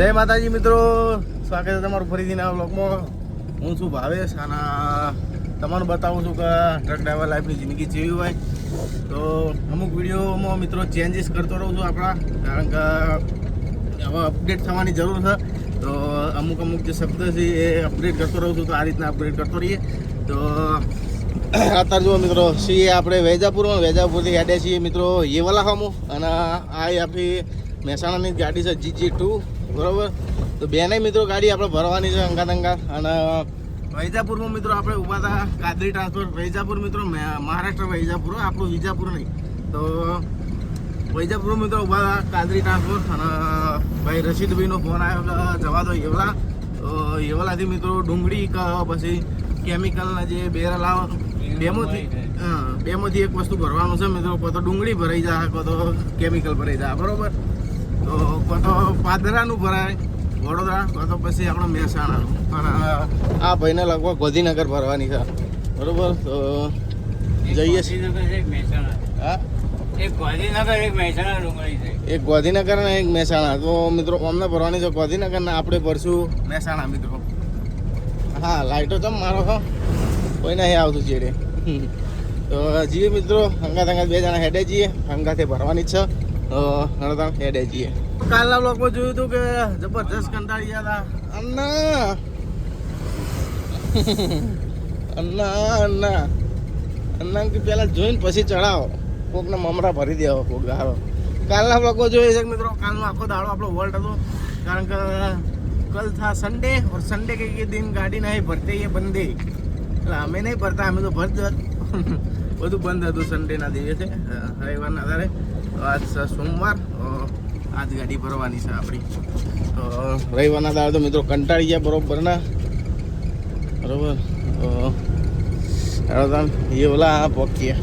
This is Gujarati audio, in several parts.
જય માતાજી મિત્રો, સ્વાગત છે તમારું ફરીથી નવા વ્લોગમાં. હું છું ભાવેશ અને તમને બતાવું છું કે ટ્રક ડ્રાઈવર લાઈફની જિંદગી જેવી હોય. તો અમુક વિડીયોમાં મિત્રો ચેન્જીસ કરતો રહું છું આપણા, કારણ કે હવે અપડેટ થવાની જરૂર છે. તો અમુક જે શબ્દ છે એ અપડેટ કરતો રહું છું, તો આ રીતના અપડેટ કરતો રહીએ. તો અત્યારે જુઓ મિત્રો, છીએ આપણે વેજાપુરથી હેડ્યા છીએ મિત્રો યેવલા ખામું, અને આ આપણી મહેસાણાની ગાડી છે GG2, બરાબર. તો બેને મિત્રો ગાડી આપણે ભરવાની છે અંગાત. અને વૈજાપુરમાં મિત્રો આપણે ઊભા હતા કાદરી ટ્રાન્સફર. વૈજાપુર મિત્રો મહારાષ્ટ્ર વૈજાપુર, આપણું વિજાપુર નહીં. તો વૈજાપુર મિત્રો ઊભા હતા કાદરી ટ્રાન્સફર, અને ભાઈ રશીદભાઈનો ફોન આવ્યો જવા દો યેવલા. તો યેવલાથી મિત્રો ડુંગળી પછી કેમિકલના જે બેરલ આવે બેમાંથી એક વસ્તુ ભરવાનું છે મિત્રો. કો તો ડુંગળી ભરાઈ જાય, કો તો કેમિકલ ભરાઈ જાય, બરાબર. તો કો તો પાદરાનું ભરાય વડોદરા, કો તો પછી આપણે મહેસાણાનું. અને આ ભાઈને લગભગ ગાંધીનગર ભરવાની છે, બરાબર. તો જઈએ છીએ. હા, એક ગાંધીનગર ને એક મહેસાણા. તો મિત્રો અમને ભરવાની છે ગાંધીનગર ને આપણે ભરશું મહેસાણા મિત્રો. હા, લાઈટો ચમ મારો છો, કોઈ નહીં આવતું ચેડે. તો જઈએ મિત્રો, અંગાત બે જણા હેડે જઈએ, અંગાતે ભરવાની જ છે. તો હળતા હેડે જઈએ. કાલના બ્લોગમાં જોયું હતું કે જબરજસ્ત કંટાળી ગયા હતા. અન્ના કે પેલા જોઈને પછી ચડાવો, કોકને મમરા ભરી દેવો કોક ગાળો. કાલના બ્લોગમાં જોઈએ છે મિત્રો, કાલનો આખો દાડો આપણો વોલ્ટ હતો, કારણ કે कल था संडे और संडे के दिन गाड़ी नहीं भरते, ये बंदे એટલે અમે નહીં ભરતા, અમે તો ભરત બધું બંધ હતું સન્ડેના દિવસે, રવિવારના આધારે. તો આજ સોમવાર, આજ ગાડી ભરવાની છે આપણી. તો રવિવારના આધારે તો મિત્રો કંટાળી ગયા બરોબર ના, બરોબર. તો એ ઓલા પહોંચીએ.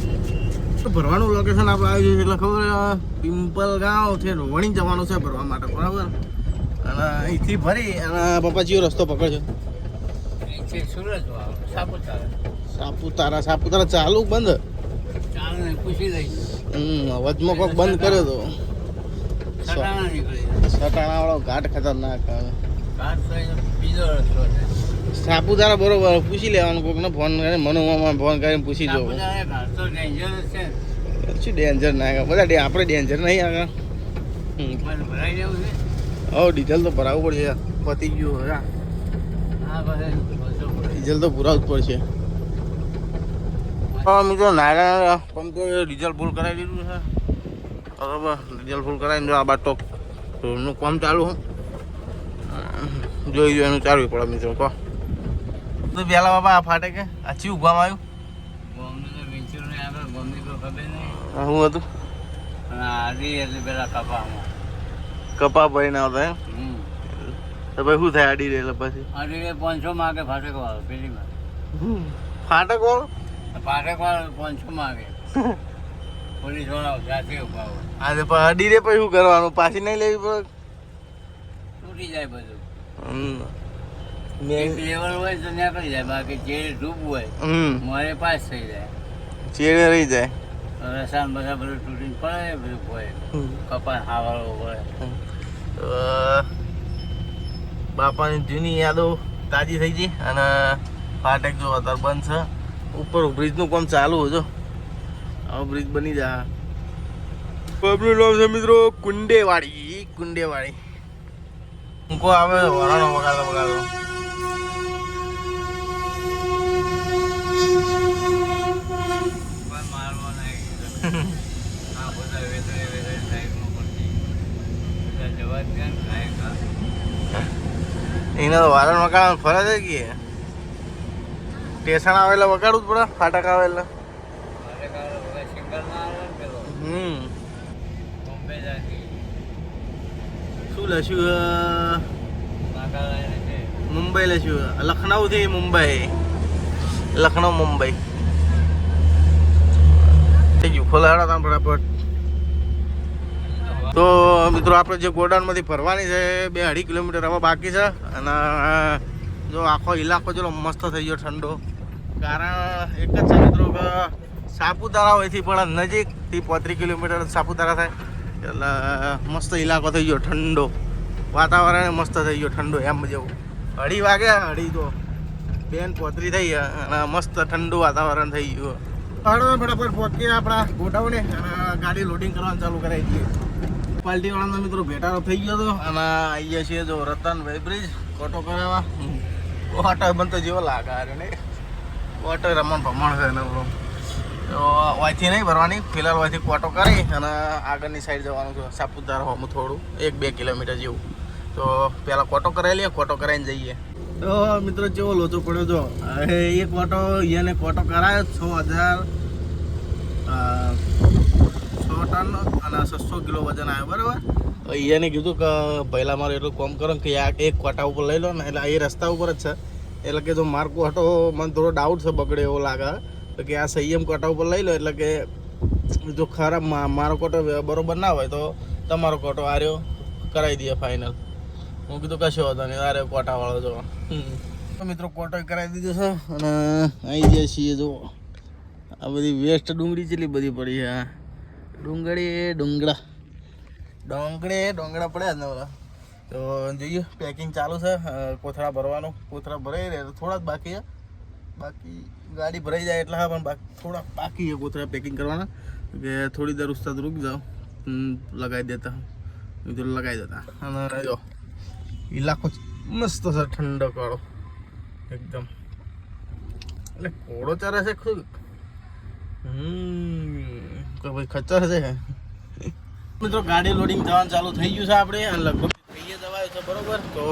તો ભરવાનું લોકેશન આપણે આવી છે એટલે ખબર, પિમ્પલ ગાંવ છે, વણી જવાનું છે ભરવા માટે, બરાબર. અને અહીંથી ભરી અને પપ્પા જીવો રસ્તો પકડજો. સાપુતારા ચાલુ બંધ, વચમાં કોક બંધ કર્યો તો. સટાણા વાળો ઘાટ ખતરનાક. સાપુતારા બરોબર, પૂછી લેવાનું કોકને ફોન કરીને, મનુમાં ફોન કરીને પૂછી જવું. શું ડેન્જર ના, બધા આપણે ડેન્જર નહીં આગળ. ડીઝલ તો ભરાવવું પડશે, પતી ગયું. ડીઝલ તો પુરાવું જ પડશે. મિત્રો નાયરા પંપ તો ડીઝલ ફૂલ કરાવી દીધું છે, બરાબર. ડીઝલ ફૂલ કરાવીને આ બાદ નું કામ ચાલુ જોઈ એનું ચાલવું પડે મિત્રો. કહો તો પહેલા બાબા આ ફાટે કે આ ચીવું ગામ આવ્યું? શું હતું? કપા ભાઈ ના હતા એમ? તો ભાઈ શું થાય આડી એટલે પછી? આડી 500 માગે ફાટક વાળો, પેલી માં ફાટક વાળો 500 માગે. પોલીસ વાળા જાતે ઉભા હોય. આજે પણ અડી રે પછી શું કરવાનું? પાછી નહીં લેવી પડે? તૂટી જાય બધું. લેવલ હોય તો નીકળી જાય, બાકી ચેડે ડૂબ હોય મારે પાસ થઈ જાય, ચેડે રહી જાય. રસાન બધા બધું તૂટીને પડે, બધું હોય કપાસ હાવાળો હોય. બાપાની જૂની યાદો તાજી થઈ ગઈ. અને ફાટક જો અત્યારે બંધ છે, ઉપર બ્રિજનું કામ ચાલુ હતો, હવે બ્રિજ બની જાય. પબનું નામ છે મિત્રો કુંડેવાડી. મૂકો આવે વરાણો વગાડો. એને તો વારણ વગાડવાનું ફરજ જ કે સ્ટેશન આવેલા વગાડવું જ પડે, ફાટક આવેલા. શું લઈશું? મુંબઈ લઈશું, લખનઉ થી મુંબઈ. થઈ ગયું ખોલાડા હતા ફટાફટ. તો મિત્રો આપણે જે ગોડાઉનમાંથી ભરવાની છે 2-2.5 કિલોમીટર હવે બાકી છે. અને જો આખો ઇલાકો ચલો મસ્ત થઈ ગયો ઠંડો. કારણ એક જ છે મિત્રો કે સાપુતારા હોયથી પણ નજીકથી 35 કિલોમીટર સાપુતારા થાય, એટલે મસ્ત ઇલાકો થઈ ગયો ઠંડો. વાતાવરણ મસ્ત થઈ ગયું ઠંડુ એમ જેવું 2:30 વાગ્યા 2:30 તો 2:35 થઈ ગયા અને મસ્ત ઠંડુ વાતાવરણ થઈ ગયું ફટાફટ પહોંચીએ આપણા ગોડાઉને અને ગાડી લોડિંગ કરવાનું ચાલુ કરાવી દઈએ પાર્ટીવાળાનો મિત્રો ભેટારો થઈ ગયો હતો અને અહીંયા છીએ જો રતનભાઈ બ્રિજ કોટો કરાવવા કોટો બનતો જેવો લાગે ને કોટો રમણ ભમણ છે ને તો વાયથી નહીં ભરવાની ફિલહાલ વાયથી કોટો કરી અને આગળની સાઈડ જવાનું છે સાપુતારા હોમું થોડું 1-2 કિલોમીટર જેવું તો પહેલાં કોટો કરાવી લઈએ કોટો કરાવીને જઈએ તો મિત્રો કેવો લોચો પડ્યો જો એ કોટો એને કોટો કરાયો 6,000 ટન અને 600 કિલો વજન આવ્યો બરાબર તો એને કીધું કે પહેલાં મારે એટલું કામ કરો કે આ એક કોટા ઉપર લઈ લો ને એટલે એ રસ્તા ઉપર જ છે એટલે કે જો મારો કોટો મને થોડો ડાઉટ છે બગડે એવો લાગે તો કે આ સંયમ કોટા ઉપર લઈ લો એટલે કે જો ખરાબ મારો કોટો બરોબર ના હોય તો તમારો કોટો આર્યો કરાવી દઈએ ફાઇનલ હું કીધું કશો હતો નહીં આરે કોટાવાળો જો મિત્રો કોટો કરાવી દીધો છે અને આવી જાય છીએ જો આ બધી વેસ્ટ ડુંગળી જેટલી બધી પડી છે ડોંગડા પડ્યા ને બધા તો જોઈએ પેકિંગ ચાલુ છે કોથળા ભરવાનું કોથળા ભરાઈ રહે થોડા જ બાકી છે બાકી ગાડી ભરાઈ જાય એટલે હા પણ થોડા બાકી છે કોથળા પેકિંગ કરવાના કે થોડી દર ઉસ્તાદ રૂકી જાઓ લગાવી દેતા મિત્રો લગાવી દેતા અને જો ઇલાકો મસ્ત છે ઠંડક વાળો એકદમ એટલે ઘોડો ચારે છે ખુદ તો ભાઈ ખચ્ચર છે મિત્રો ગાડી લોડિંગ જવાનું ચાલુ થઈ ગયું છે આપણે અને લગભગ થઈ જવાયું છે બરોબર તો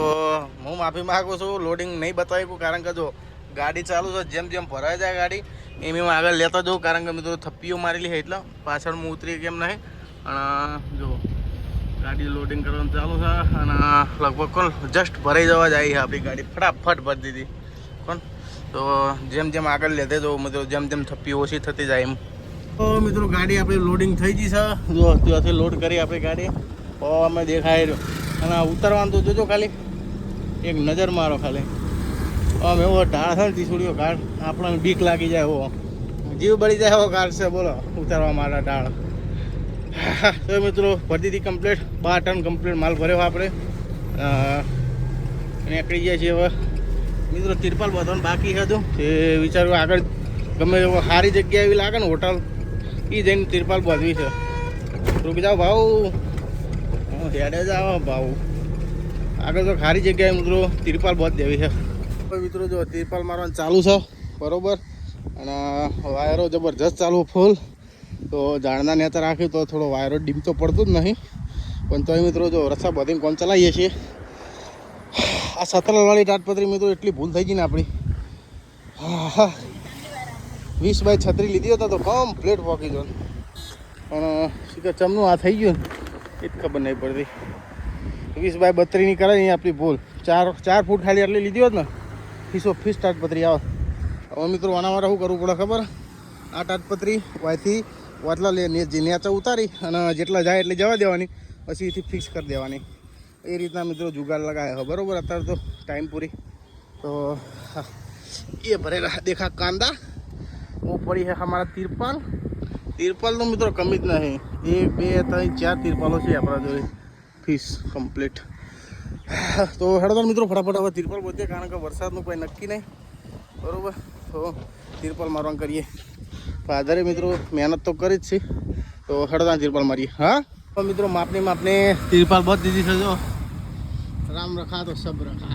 હું માફી માગું છું લોડિંગ નહીં બતાવ્યું કારણ કે જો ગાડી ચાલુ છે જેમ જેમ ભરાય જાય ગાડી એમ હું આગળ લેતો જાઉં કારણ કે મિત્રો થપ્પીઓ મારેલી છે એટલે પાછળ હું ઉતરી કેમ નહીં અને જો ગાડી લોડિંગ કરવાનું ચાલુ છે અને લગભગ કોણ જસ્ટ ભરાઈ જવા જાય છે આપણી ગાડી ફટાફટ ભરી દીધી કોણ તો જેમ જેમ આગળ લેતે જો મિત્રો જેમ જેમ થપ્પી ઓછી થતી જાય એમ તો મિત્રો ગાડી આપણી લોડિંગ થઈ ગઈ છે જો ત્યાંથી લોડ કરી આપણી ગાડી અમે દેખાય રહ્યો અને ઉતરવાનું તો જોજો ખાલી એક નજર મારો ખાલી આમ એવો ઢાળ છે ને તીસુડીઓ ઘાટ આપણને બીક લાગી જાય એવો જીવ બળી જાય એવો ઘાટ છે બોલો ઉતારવા માટે ઢાળ તો મિત્રો ભરતીથી કમ્પ્લીટ 12 ટન કમ્પ્લીટ માલ ભર્યો આપણે નીકળી ગયા છીએ હવે મિત્રો તિરપાલ બાંધવાનું બાકી હતું એ વિચાર્યું આગળ ગમે એવો સારી જગ્યા એવી લાગે ને હોટલ એ જઈને તિરપાલ બાંધવી છે રૂકી જાઓ ભાવ હેડે જાઓ ભાવ આગળ તો સારી જગ્યાએ મિત્રો તિરપાલ બાંધ દેવી છે મિત્રો જો તિરપાલ મારવાનું ચાલુ છે બરોબર અને વાયરો જબરજસ્ત ચાલુ ફૂલ તો ઝાડના નેતા રાખ્યું તો થોડો વાયરો ડીમ તો પડતું જ નહીં પણ તોય મિત્રો જો રસ્તા બધીને કોમ ચલાવીએ છીએ આ સતરવાળી તાટપત્રી મિત્રો એટલી ભૂલ થઈ ગઈ ને આપણી 20x36 લીધી હતા તો કમ્પ્લીટ પોકી જો પણ શીખર ચમનું આ થઈ ગયું ને એ જ ખબર નહીં પડતી 20x32ની કરે ને આપણી ભૂલ 4 ફૂટ ખાલી આટલી લીધી હોત ને ફીસ તાટપત્રી આવે હવે મિત્રો આના માટે શું કરવું પડે ખબર આ તાટપત્રી વાયથી વાટલા નેચા ઉતારી અને જેટલા જાય એટલે જવા દેવાની પછી એથી ફિક્સ કરી દેવાની એ રીતના મિત્રો જુગાડ લગાવ્યા બરાબર અત્યારે તો ટાઈમ પૂરી તો એ ભરેલા દેખા કાંદા वो पड़ी है हमारा तिरपाल तो मित्रों कमी ज नहीं 1 2 3 4 तिरपालों से अपना जो फीस कम्प्लीट तो हेडो मित्रों फटाफट हम तिरपाल बोलते कारण के वरसाद कोई नक्की नहीं बराबर तो तिरपाल मारवा करिए फादरे मित्रों मेहनत तो करी ज तो हेडो तिरपाल मारिए हाँ तो मित्रों मापने तिरपाल बहुत दीदी से जो राम रखा तो सब रखा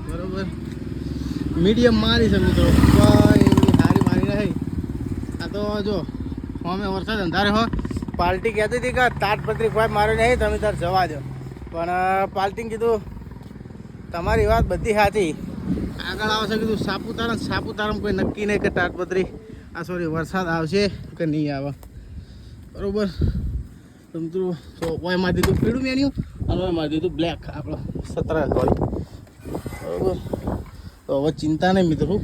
बराबर मीडियम मारी से मित्रों हारी मारी नहीं आ तो जो हमें वरसाद अंधारे हो पार्टी कहती थी कि ताटपत्री कोई मारे नहीं तमे तार जवा दो पण पार्टी कीधु तमारी बात बधी साची आगळ आवशे कीधु सापुतारा कोई नक्की नहीं कि ताटपत्री आ सॉरी वरसाद आवशे कि नहीं आवे बरोबर तो मित्रों तो ओय मार दीधुं पीळुं मेन्यू અને ઓય માર દીધું બ્લેક આપણો 17 હોય બરોબર તો હવે ચિંતા નહીં મિત્રો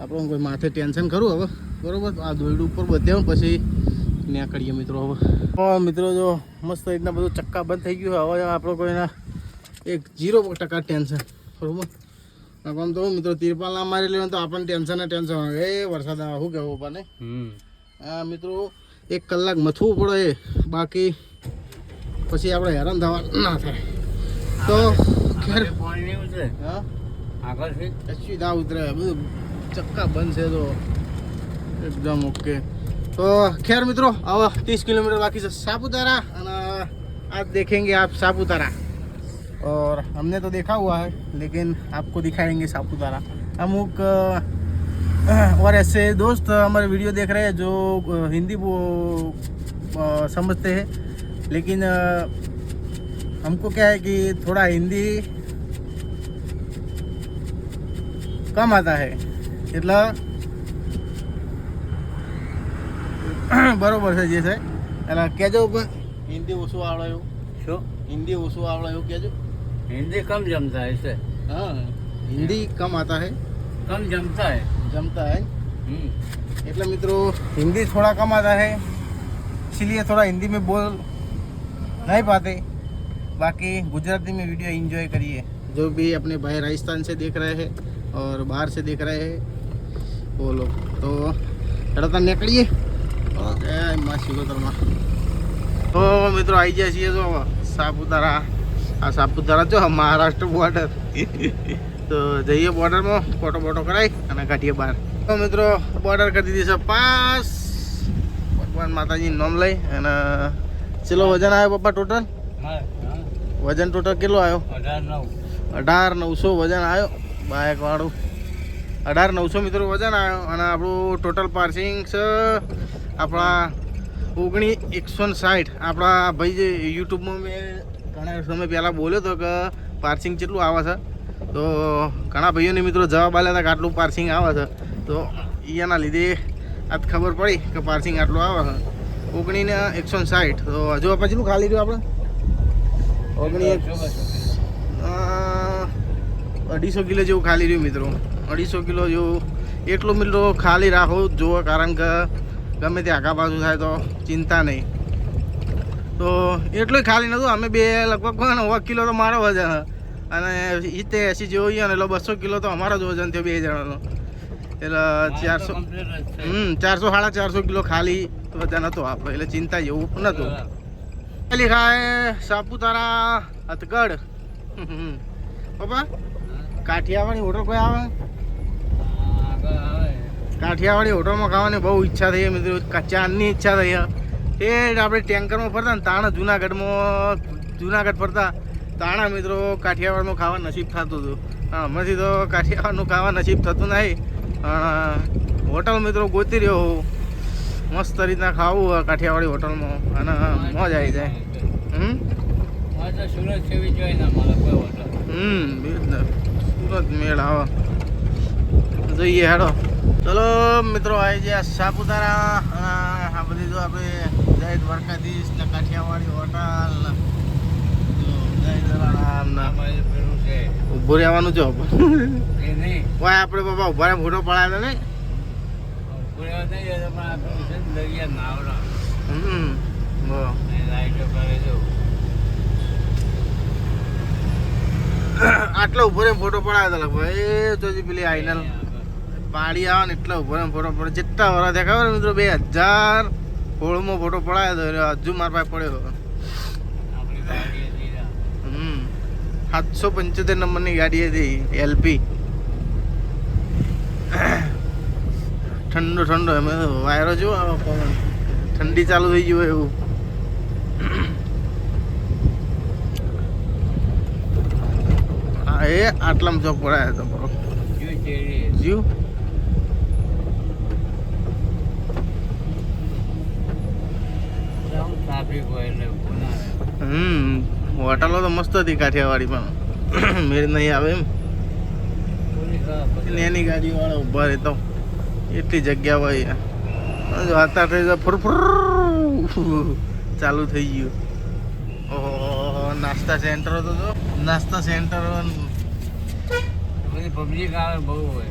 આપણે કોઈ માથે ટેન્શન ખરું હવે બરોબર આ દોયડું ઉપર બધે પછી નીકળીએ મિત્રો હવે મિત્રો જો મસ્ત રીતના બધું ચક્કા બંધ થઈ ગયું હવે આપણો કોઈના 0% ટેન્શન બરોબર આમ તો મિત્રો તિરપાલ ના મારી લેવાનું તો આપણને ટેન્શન એ વરસાદ આવે શું કહેવું પણ હા મિત્રો 1 કલાક મથવું પડે બાકી પછી આપણે હેરાન થવા ના થાય. તો ખેર પાણી નહીં ઉતરે હા આગળથી કશું ના ઉતરે, બધું ચક્કા બંધ છે તો એકદમ ઓકે. तो खैर मित्रों अब 30 किलोमीटर बाकी से सापुतारा, आज देखेंगे आप सापुतारा. और हमने तो देखा हुआ है लेकिन आपको दिखाएंगे सापुतारा. अमुक और ऐसे दोस्त हमारे वीडियो देख रहे हैं जो हिंदी वो समझते हैं, लेकिन हमको क्या है कि थोड़ा हिंदी कम आता है એટલે બરોબર છે જે છે એટલે કહેજો પણ હિન્દી ઓછું આવડે એવું. શું हिंदी ओसो आवड़ा એવું કહેજો. हिंदी कम जमता है इसे हाँ हिंदी कम आता है, कम जमता है जमता है. એટલે મિત્રો हिंदी थोड़ा कम आता है इसलिए थोड़ा हिंदी में बोल नहीं पाते. बाकी गुजराती में वीडियो एंजॉय करिए. जो भी अपने भाई राजस्थान से देख रहे हैं और बाहर से देख रहे हैं वो लोग तो તરત નીકળીએ. ઓકે માં સિકોતરમાં તો મિત્રો આવી ગયા છીએ તો સાપુતારા. આ સાપુતારા જો મહારાષ્ટ્ર બોર્ડર તો જઈએ બોર્ડરમાં ફોટો બોટો કરાવી અને કાઢીએ બહાર. તો મિત્રો બોર્ડર કરી દીધી છે પાસ. ભગવાન માતાજીનું નામ લઈ અને ચેલો વજન આવ્યો પપ્પા ટોટલ? વજન ટોટલ કેટલો આવ્યો? 18,900 વજન આવ્યો બાઇક વાળું. 18,900 મિત્રો વજન આવ્યો અને આપણું ટોટલ પાર્સિંગ છે આપણા 19,160. આપણા ભાઈ જે યુટ્યુબમાં મેં ઘણા સમય પહેલાં બોલ્યો હતો કે પાર્સિંગ કેટલું આવે છે, તો ઘણા ભાઈઓને મિત્રો જવાબ આપ્યા હતા કે આટલું પાર્સિંગ આવે છે. તો એના લીધે આજ ખબર પડી કે પાર્સિંગ આટલું આવે છે 19,160. તો હજુ આપણે કેટલું ખાલી રહ્યું આપણે? 250 કિલો જેવું ખાલી રહ્યું મિત્રો. 250 કિલો જેવું એટલું મિત્રો ખાલી રાખો જુઓ, કારણ કે ગમે તે આગા બાજુ થાય તો ચિંતા નહીં. તો એટલું ખાલી નહોતું. અમે બે લગભગ 9 કિલો તો મારો વજન અને 70-80 જેવો ને એટલે 200 કિલો તો અમારો જ વજન થયો બે જણાનો. એટલે 400-450 કિલો ખાલી વજન હતો આપણે, એટલે ચિંતા જેવું નહોતું. लिखाए सापुतारा हथगढ़. पप्पा કાઠિયાવાડી હોટલ કોઈ આવે? કાઠિયાવાડી હોટલમાં ખાવાની બહુ ઈચ્છા થઈ મિત્રો, ચાંદની ઈચ્છા થઈ. એ આપણે ટેન્કરમાં ફરતા ને તાણા જુનાગઢ ફરતા તાણા મિત્રો કાઠિયાવાડનું ખાવા નસીબ થતું હતું. હમણાંથી તો કાઠિયાવાડનું ખાવા નસીબ થતું નહીં. હોટલ મિત્રો ગોતી રહ્યો હું, મસ્ત રીતના ખાવું કાઠિયાવાડી હોટલમાં અને મોજ આવી જાય. સુરત મેળ આવે. જોઈએ હેડો. ચલો મિત્રો આવી ગયા સાપુતારા. આ બધી જો આપણે જય દ્વારકાધીશ ને કાઠિયાવાડી હોટલ જય જલારામ ઉભું રહેવાનું જો ભાઈ આપણે બાબા ઉભા રહે ફોટો પડાવે નહીં. આટલો ઉભો રે ફોટો પડાવે તો ભાઈ તો પેલી આઈનલ પાડી આવે ને એટલો ઉભો રે ફોટો પડે. જેટલા વરા દેખાવે ને મિત્રો 2016માં ફોટો પડાવે તો હજુ મારા પાસે પડ્યો. 775 નંબરની ગાડી હતી એલપી. ઠંડો ઠંડો એમ વાયરો જો પવન ઠંડી ચાલુ થઈ ગયું એવું. હા એ આટલામાં ચોક પડાયા હતો બરો જીવ. હોટલો તો મસ્ત હતી કાઠિયાવાડી પણ મેળ નહીં આવે એમ. એની ગાડી વાળા ઉભા રહેતો એટલી જગ્યા હોય અત્યારે ફરફર ચાલુ થઈ ગયું. ઓહો નાસ્તા સેન્ટર હતો તો नाश्ता सेंटर पब्लिक आवे बहुत है.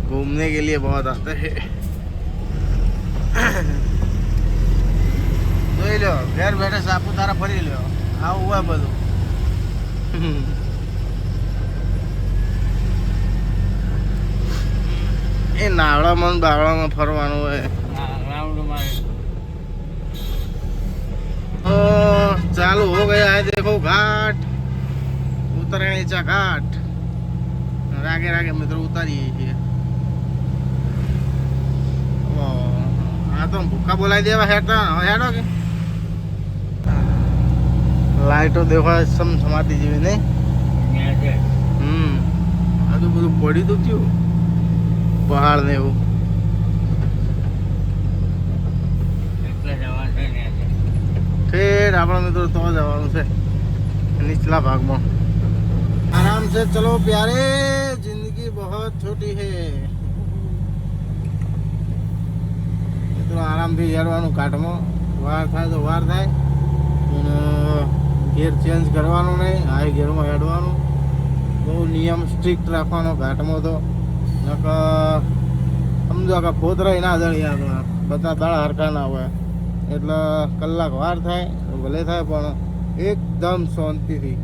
घूमने के लिए बहुत आते हैं. જોઈ લો ઘર બેઠા સાપુતારા ફરી લો. આવું હોય બધું. એ નાવડામાં બાવડામાં ફરવાનું હોય. રાઉન્ડ મારે चालू हो गया है, देखो घाट उतरण्याचा घाट. रागे रागे मित्र उतारीએ છીએ. આ તો ભૂખા બોલાવી દેવા હેઠા હેડો કે લાઈટો દેખાય સમસમાતી જેવી નહીં. ત્યાં છે. આ તો બધું પડી તો થયું પહાડ ને એવું. એટલે જવાનું છે ત્યાં છે. ઠેર આપણા મિત્રો તો જવાનું છે નીચલા ભાગમાં. આરામ से चलो प्यारे, जिंदगी बहुत छोटी है. મિત્રો આરામથી હેડવાનું કાઢમાં. વાર થાય તો વાર થાય, અને ગેર ચેન્જ કરવાનું નહીં, હાઈ ગેરમાં હેડવાનું. બહુ નિયમ સ્ટ્રિક્ટ રાખવાનો ઘાટમાં તો. નકર સમજો કે ફોતરાય ના જણી આપણે બધા દાડા હરખા ના હોય, એટલે કલાક વાર થાય ભલે થાય, પણ એકદમ શાંતિથી.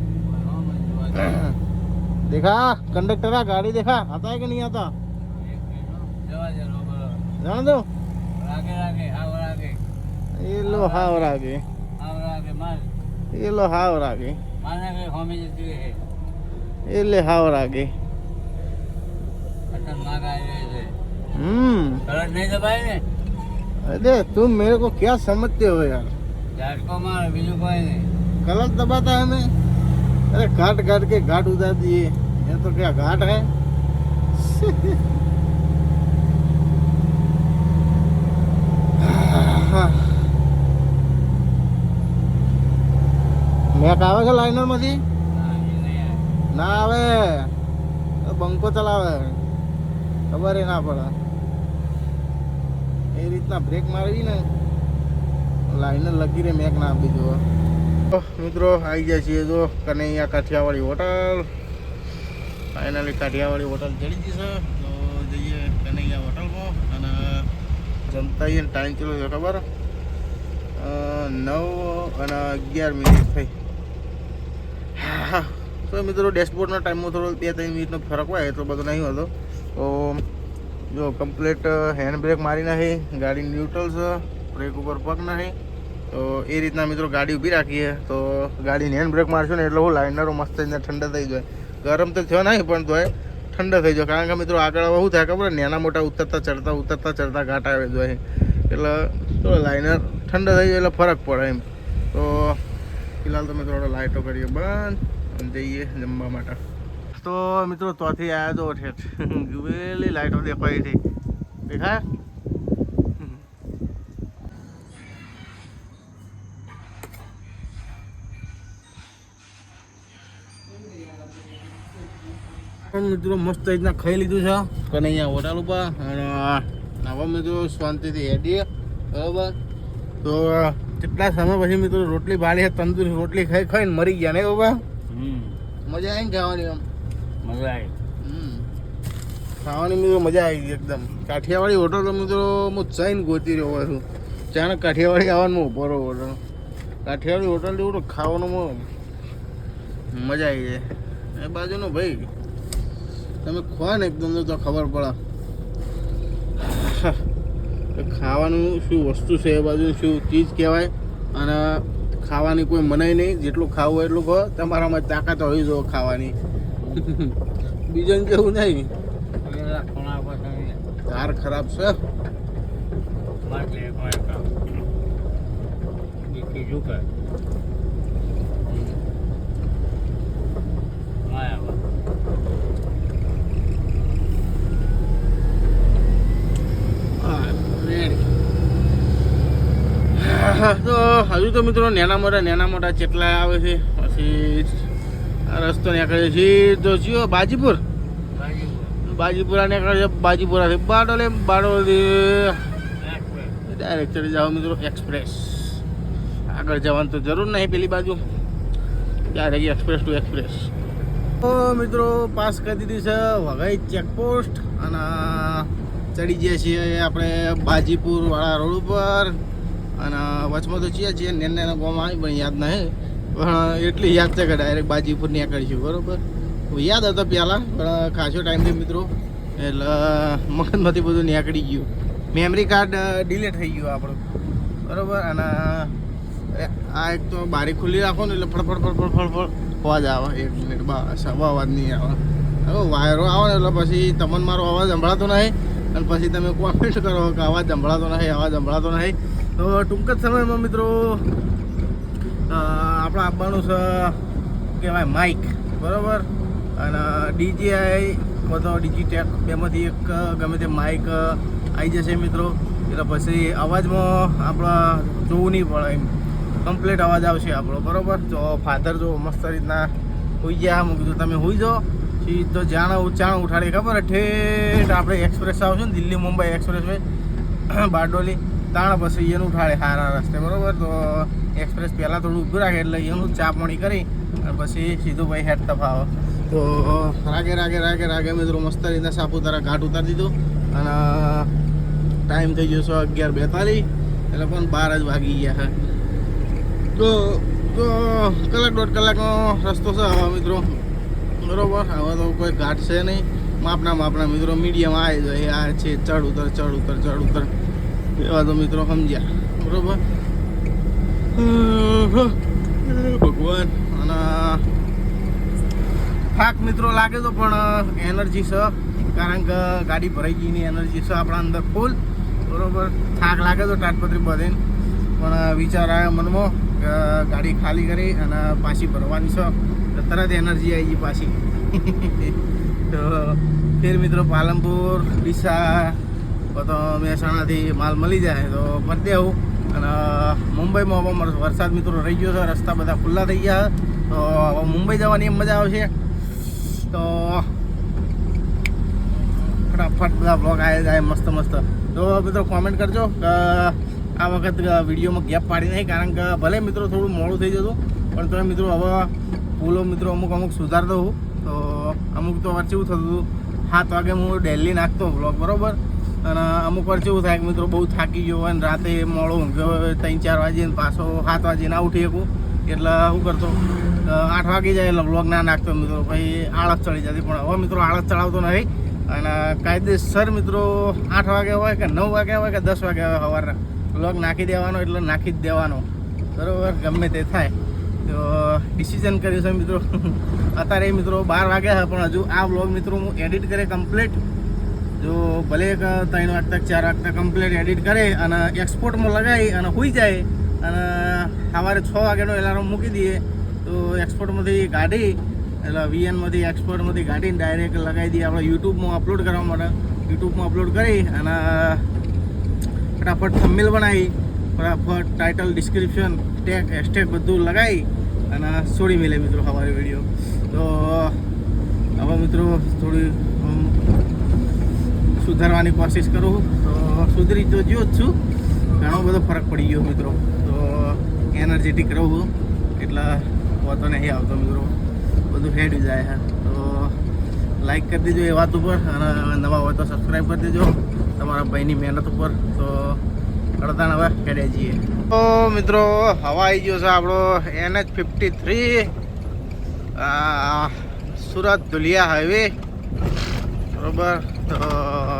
देखा कंडक्टर का गाड़ी देखा आता है कि नहीं आता? જવા દે નો બોલો. जान दो રાગે રાગે હાવર આગે ये लो हावर आगे, હાવર આગે માર ये लो हावर आगे, માને કે હોમી જતી હે ये ले हावर आगे. અટન માગ આવી છે. કલર નહીં દબાય ને अरे तुम मेरे को क्या समझते हो यार? ઝાટકો માર બીજું કોઈ નહીં. गलत दबाता है मैं. अरे घाट घाट के घाट उतार दिए, ये तो क्या घाट है. મેક આવે છે લાઇનર માંથી? ના, એ નહીં આવે. ના આવે, બંકો ચલાવે, ખબર ના પડે. એ રીતના બ્રેક મારવી ને લાઇનર લગી રે મેક ના આપી દો. મિત્રો આવી ગયા છીએ જો Kanaiya Kathiyawadi hotel. Finally Kathiyawadi hotel ચડી ગઈ છે, તો જઈએ કનૈયા હોટલમાં. અને જમતા આવીએ ટાઈમ ચલો છે ખબર 9:11 થઈ. હા તો મિત્રો ડેશબોર્ડના ટાઈમમાં થોડો 2-3 મિનિટનો ફરક હોય, એટલો બધો નહીં હોતો. તો જો કમ્પ્લીટ હેન્ડ બ્રેક મારી નાખી, ગાડી ન્યુટ્રલ છે, બ્રેક ઉપર પગ નાખી. તો એ રીતના મિત્રો ગાડી ઊભી રાખીએ, તો ગાડીને હેન્ડ બ્રેક મારશું ને એટલે હું લાઇનરો મસ્ત થઈને ઠંડા થઈ જાય. ગરમ તો થયો નહીં, પણ તોય ઠંડા થઈ જાય. કારણ કે મિત્રો આગળ શું થાય ખબર, નાના મોટા ઉતરતા ચડતા ઘાટ આવે જોઈએ, એટલે તો લાઇનર ઠંડા થઈ જાય એટલે ફરક પડે એમ. તો ફિલહાલ તો મિત્રો થોડો લાઇટો કરીએ બંધ અને જઈએ જમવા માટે. તો મિત્રો ત્યાંથી આવ્યા તો ઠેઠ જુવેલી લાઇટો દેખાઈ હતી, દેખાય. મિત્રો મસ્ત રીતના ખાઈ લીધું છે કનૈયા હોટલ ઉપર, અને આવા મિત્રો શાંતિથી હેડીએ બરાબર. તો કેટલા સમય પછી મિત્રો રોટલી ભાળી તંદુરી રોટલી ખાઈને મરી ગયા ને બાબા. મજા આવી ને ખાવાની? આમ મજા આવી. ખાવાની મિત્રો મજા આવી ગઈ એકદમ. કાઠિયાવાડી હોટલ તો મિત્રો હું જઈને ગોતી રહ્યો છું, ત્યાં કાઠિયાવાડી આવવાનું ઉભો રહ્યો હોટલ. કાઠિયાવાડી હોટલ જેવું તો ખાવાનું મજા આવી જાય. એ બાજુનો ભાઈ તમે ખો ને એકદમ તો ખબર પડે ખાવાનું શું વસ્તુ છે, એ બાજુ શું ચીજ કહેવાય. અને ખાવાની કોઈ મનાય નહીં, જેટલું ખાવું હોય એટલું કહો. તમારામાં તાકાત હોવી જોઈએ ખાવાની, બીજાને કેવું નહીં. કાર ખરાબ છે. બીજું કર તો હજુ તો મિત્રો નાના મોટા ચેટલા આવે છે. પછી આ રસ્તો નીકળે છે તો જીઓ બાજીપુર નીકળે છે. બાજીપુરાથી બારડોલી ડાયરેક્ટ ચડી જાઓ મિત્રો એક્સપ્રેસ. આગળ જવાનું તો જરૂર નહીં, પેલી બાજુ ડાયરેક્ટ એક્સપ્રેસ ટુ એક્સપ્રેસ. તો મિત્રો પાસ કરી દીધી છે વઘઈ ચેકપોસ્ટ, અને ચડી ગયા છીએ આપણે બાજીપુર વાળા રોડ ઉપર. અને વચમાં તો છીએ નાના ગામ આવી પણ યાદ નહીં, પણ એટલી યાદ છે કે ડાયરેક્ટ બાજીપુર નીકળીશું બરાબર. યાદ હતો પહેલાં, પણ ખાસો ટાઈમથી મિત્રો એટલે મગજમાંથી બધું નીકળી ગયું. મેમરી કાર્ડ ડિલીટ થઈ ગયું આપણું બરાબર. અને આ એક તો બારી ખુલ્લી રાખો ને એટલે ફળફળ અવાજ આવે. 1 મિનિટ બસ હવે અવાજ નહીં આવે. હવે વાયરો આવે ને એટલે પછી તમને મારો અવાજ સંભળાતો નહીં અને પછી તમે કોમેન્ટ કરો કે અવાજ સંભળાતો નહીં. તો ટૂંક જ સમયમાં મિત્રો આપણે આપવાનું છે કહેવાય માઇક, બરાબર, અને ડીજીઆઈ બધો ડિજીટેક બેમાંથી એક ગમે તે માઇક આવી જશે મિત્રો. એટલે પછી અવાજમાં આપણે જોવું નહીં પડે, એમ કમ્પ્લીટ અવાજ આવશે આપણો, બરાબર. તો ફાધર જો મસ્ત રીતના હોઈ ગયા. હું કીધું તમે હોઈ જાઓ. સીધો જાણ ઉઠાડી ખબર ઠેઠ આપણે એક્સપ્રેસ આવશે ને દિલ્હી મુંબઈ એક્સપ્રેસ હોય બારડોલી, તાણ પછી એનું ઉઠાડે સારા રસ્તે, બરાબર. તો એક્સપ્રેસ પહેલાં થોડું ઊભું રાખે એટલે એનું ચા પાણી કરી અને પછી સીધું ભાઈ હેડ તફાવે. તો રાગે મિત્રો મસ્ત રીતના સાપુતારા ઘાટ ઉતારી દીધું અને ટાઈમ થઈ ગયો 11:42 એટલે પણ 12 જ વાગી ગયા છે. તો કલાક 1.5 કલાકનો રસ્તો છે હવે મિત્રો, બરોબર. હવે તો કોઈ ઘાટ છે નહીં, માપના મિત્રો મીડિયમ આવી જાય. આ છે ચડ ઉતર એવા તો મિત્રો સમજ્યા, બરોબર. ભગવાન. અને થાક મિત્રો લાગે તો પણ એનર્જી છે, કારણ કે ગાડી ભરાઈ ગઈની એનર્જી છે આપણા અંદર ફૂલ, બરોબર. થાક લાગે તો તાટપત્રી બધીને પણ વિચાર આવ્યો મનમાં કે ગાડી ખાલી કરી અને પાછી ભરવાની છે તો તરત એનર્જી આવી ગઈ પાછી. તો ફેર મિત્રો પાલનપુર ડીસા બધો મહેસાણાથી માલ મળી જાય તો ભરી દેવું. અને મુંબઈમાં વરસાદ મિત્રો રહી ગયો છે, રસ્તા બધા ખુલ્લા થઈ ગયા. તો હવે મુંબઈ જવાની એમ મજા આવશે. તો ફટાફટ બધા બ્લોગ આવી જાય મસ્ત. તો મિત્રો કોમેન્ટ કરજો કે આ વખત વિડીયોમાં ગેપ પાડી નહીં, કારણ કે ભલે મિત્રો થોડું મોડું થઈ જતું પણ તો મિત્રો હવે ભૂલો મિત્રો અમુક સુધારતો હોઉં. તો અમુક તો વાર કેવું થતું હતું 7 વાગે હું ડેલી નાખતો બ્લોગ, બરાબર. અને અમુક વાર કેવું થાય કે મિત્રો બહુ થાકી ગયો હોય અને રાતે મોડો ઊંઘ્યો 3-4 વાગે પાછો 7 વાગે ના ઉઠી શકું એટલે શું કરતો 8 વાગી જાય એટલે બ્લોગ ના નાખતો મિત્રો, પછી આળસ ચડી જતી. પણ હવે મિત્રો આળસ ચડાવતો નહીં અને કાયદેસર મિત્રો 8 વાગે હોય કે 9 વાગે હોય કે 10 વાગે હોય સવારના બ્લોગ નાખી દેવાનો એટલે નાખી જ દેવાનો, બરાબર. ગમે તે થાય તો ડિસિઝન કર્યું છે મિત્રો. અત્યારે મિત્રો 12 વાગ્યા છે પણ હજુ આ બ્લોગ મિત્રો હું એડિટ કરે કમ્પ્લીટ, જો ભલે 3 વાગતા 4 વાગતા કમ્પ્લીટ એડિટ કરે અને એક્સપોર્ટમાં લગાવી અને હોઈ જાય અને સવારે 6 વાગ્યાનો એલાર્મ મૂકી દઈએ તો એક્સપોર્ટમાંથી કાઢી એટલે VNમાંથી એક્સપોર્ટમાંથી કાઢીને ડાયરેક્ટ લગાવી દઈએ આપણે યુટ્યુબમાં અપલોડ કરવા માટે. યુટ્યુબમાં અપલોડ કરી અને ફટાફટ થંબનેલ બનાવી, ફટાફટ ટાઇટલ, ડિસ્ક્રિપ્શન, ટેગ, હેશટેગ બધું લગાવી અને છોડી મેલે મિત્રો સવારે વિડીયો. તો હવે મિત્રો થોડી સુધારવાની કોશિશ કરું તો સુધરી તો જો જ છું, ઘણો બધો ફરક પડી ગયો મિત્રો. તો એનર્જેટિક રહું એટલે વાતો નહીં આવતો મિત્રો, બધું હેડી જાય છે. તો લાઈક કરી દેજો એ વાત ઉપર અને નવા હોય તો સબસ્ક્રાઈબ કરી દેજો તમારા ભાઈની મહેનત ઉપર. તો અડધાણ હવે હેડે જઈએ. તો મિત્રો હવા આવી ગયો છે આપણો NH53 સુરત ધુલિયા હાઈવે, બરોબર. તો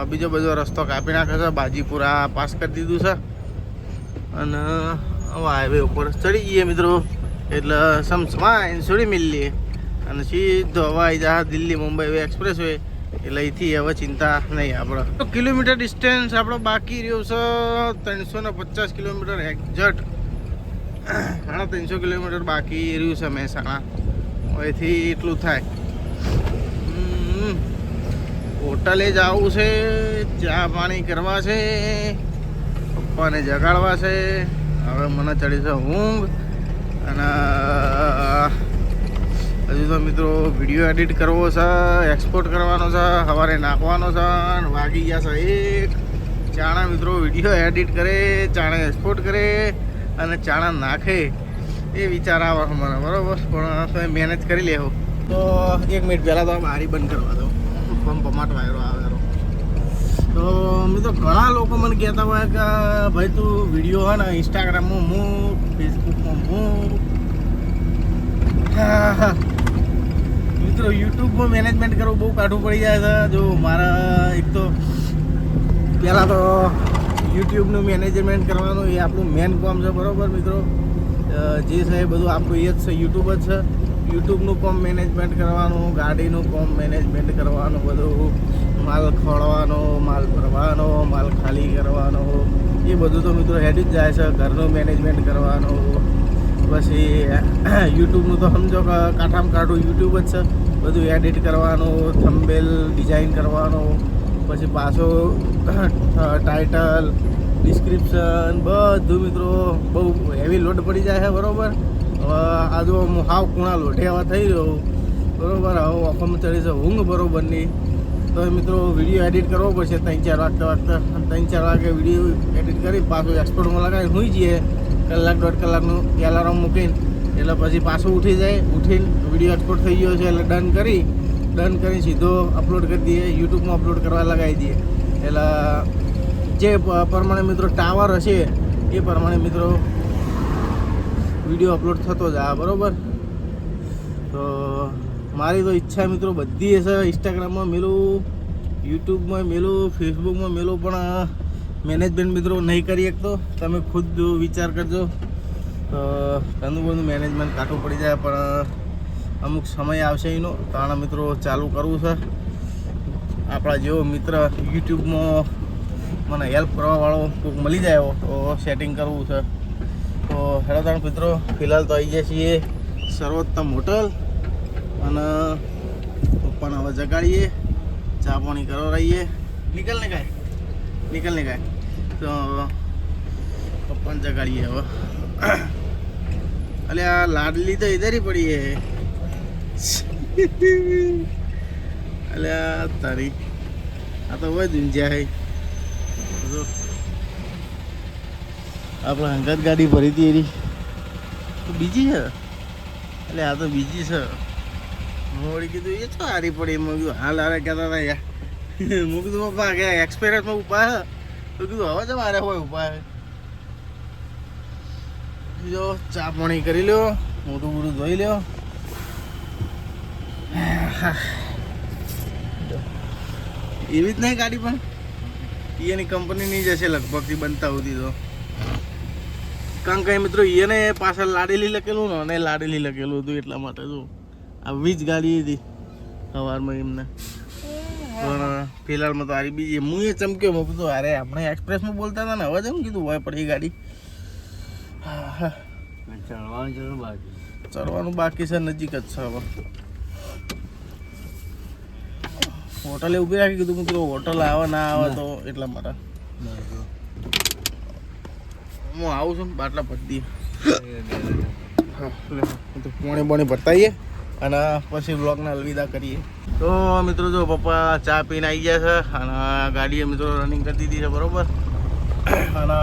બીજો બધો રસ્તો કાપી નાખ્યો છે, બાજીપુરા પાસ કરી દીધું છે અને હવે હાઈવે ઉપર ચડી જઈએ મિત્રો એટલે સમસમાઈને છોડી મિલીએ અને સીધો હવે આવી જાય દિલ્હી મુંબઈ એક્સપ્રેસ હોય એટલે અહીંથી હવે ચિંતા નહીં આપણે. કિલોમીટર ડિસ્ટન્સ આપણો બાકી રહ્યો છે 350 કિલોમીટર એક્ઝેક્ટ, 350 કિલોમીટર બાકી રહ્યું છે મહેસાણા. અહીંથી એટલું થાય. હોટલે જવું છે, ચા પાણી કરવા છે, પપ્પાને જગાડવા છે. હવે મને ચડી છે ઊંઘ અને હજુ તો મિત્રો વિડીયો એડિટ કરવો છે, એક્સપોર્ટ કરવાનો છે, સવારે નાખવાનો છે. વાગી ગયા છે 1. ચાણા મિત્રો વિડીયો એડિટ કરે, ચાણા એક્સપોર્ટ કરે અને ચાણા નાખે એ વિચાર આવે મને, બરાબર. પણ તમે મેનેજ કરી લેવો. તો 1 મિનિટ પહેલાં તો બારી બંધ કરવા દો, પમાટ વાયરો આવે. તો મિત્રો ઘણા લોકો મને કહેતા હોય કે ભાઈ તું વિડીયો હોય ને ઇન્સ્ટાગ્રામમાં મૂક, ફેસબુકમાં મૂક. મિત્રો યુટ્યુબમાં મેનેજમેન્ટ કરવું બહુ કાઢવું પડી જાય છે. જો મારા એક તો પહેલાં તો યુટ્યુબનું મેનેજમેન્ટ કરવાનું એ આપણું મેન કામ છે, બરાબર મિત્રો. જે છે એ બધું આપણું એ જ છે, યુટ્યુબ જ છે. યુટ્યુબનું કોમ મેનેજમેન્ટ કરવાનું, ગાડીનું કોમ મેનેજમેન્ટ કરવાનું, બધું માલ ખોળવાનો, માલ ભરવાનો, માલ ખાલી કરવાનો, એ બધું તો મિત્રો હેડી જ જાય છે. ઘરનું મેનેજમેન્ટ કરવાનું, પછી યુટ્યુબનું તો સમજો કે કાંઠામાં કાઢું યુટ્યુબ જ છે. બધું એડિટ કરવાનું, થંબનેલ ડિઝાઇન કરવાનું, પછી પાછો ટાઇટલ, ડિસ્ક્રિપ્શન બધું મિત્રો બહુ હેવી લોડ પડી જાય છે. બરાબર, હવે આ જો હું હાવ કુણા લોઢે આવા થઈ રહ્યો, બરાબર. હવે આંખોમાં ચડી છે ઊંઘ બરાબરની. તો મિત્રો વિડીયો એડિટ કરવો પડશે 3-4 વાગતા 3-4 વાગે વિડીયો એડિટ કરી પાછું એક્સપોર્ટમાં લગાવી સુઈ જઈએ, કલાક 1.5 કલાકનું એલાર્મ મૂકીને. એટલે પછી પાછું ઉઠી જાય, ઉઠીને વિડીયો એક્સપોર્ટ થઈ ગયો છે એટલે ડન કરી સીધો અપલોડ કરી દઈએ, યુટ્યુબમાં અપલોડ કરવા લગાવી દઈએ. એટલે જે પ્રમાણે મિત્રો ટાવર હશે એ પ્રમાણે મિત્રો વિડીયો અપલોડ થતો જ આ. બરાબર, તો મારી તો ઈચ્છા મિત્રો બધી હશે, ઇન્સ્ટાગ્રામમાં મેલું, યુટ્યુબમાં મેલું, ફેસબુકમાં મેલું, પણ મેનેજમેન્ટ મિત્રો નહીં કરી શકતો. તમે ખુદ વિચાર કરજો. તો ઘણું બધું મેનેજમેન્ટ કાઢવું પડી જાય, પણ અમુક સમય આવશે એનો તાણા મિત્રો ચાલુ કરવું છે. આપણા જેવો મિત્ર યુટ્યુબમાં મને હેલ્પ કરવાવાળો કોઈક મળી જાય તો સેટિંગ કરવું છે. તો હેલો તાણ મિત્રો, ફિલહાલ તો આવી જાય છીએ સર્વોત્તમ હોટલ, અને પપ્પાને હવે જગાડીએ, ચા પાણી કરવરાઈએ. નીકળ ને કાંઈ તો પપ્પાને જગાડીએ હવે. અલે આ લાડલી તો ઇધર ही પડી હે. અલે આ તારી આ તો હોય દુંજ્યા હે. આપણે હંગાત ગાડી ભરી હતી એની તો બીજી છે. એટલે આ તો બીજી છે. હું વળી કીધું એ તો હારી પડી. મેં કીધું હાલ હારે કહેતા હતા યાર. મેં કીધું પપ્પા કે એક્સપિરિયન્સમાં ઉભા હે. તો કીધું હવે તો મારે હોય ઉભા હે. જો ચા પાણી કરી લ્યો, મોઢું મોઢું ધોઈ લ્યો. એવી જ નહીં ગાડી, પણ એની કંપનીની જ હશે લગભગથી બનતા સુધી. તો કારણ કે મિત્રો એને પાછળ લાડેલી લખેલું ને, અને લાડેલી લખેલું હતું એટલા માટે. જો આવી જ ગાડી હતી સવારમાં એમને, પણ ફિલહાલમાં તો હારી બીજી. હું એ ચમક્યો, મેં કીધું અરે આપણે એક્સપ્રેસમાં બોલતા હતા ને, હવે જેમ કીધું હોય પડી ગાડી. ચડવાનું બાકી છે, નજીક જ છે. હવે હોટલે ઊભી રાખી, કીધું મિત્રો હોટલ આવે ના આવે તો એટલા માટે હું આવું છું. બાટલા ભરતી પાણી ભરતાઈએ અને પછી બ્લોગને અલવિદા કરીએ. તો મિત્રો જો પપ્પા ચા પીને આવી ગયા છે, અને ગાડીએ મિત્રો રનિંગ કરી દીધી છે. બરાબર, અને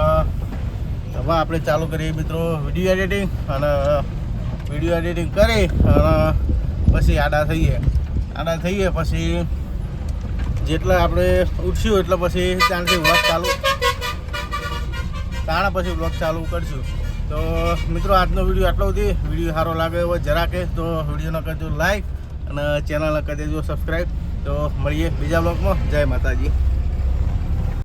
હવે આપણે ચાલુ કરીએ મિત્રો વિડીયો એડિટિંગ. અને વિડીયો એડિટિંગ કરી અને પછી આડા થઈએ પછી જેટલા આપણે ઉઠશું એટલે પછી ત્યાંથી વ્લોગ ચાલુ પછી વ્લોગ ચાલુ કરશું. તો મિત્રો આજનો વિડીયો આટલો સુધી. વિડીયો સારો લાગે એવો જરાકે તો વિડીયોને કરજો લાઈક અને ચેનલને કરી દેજો સબસ્ક્રાઈબ. તો મળીએ બીજા વ્લોગમાં. જય માતાજી.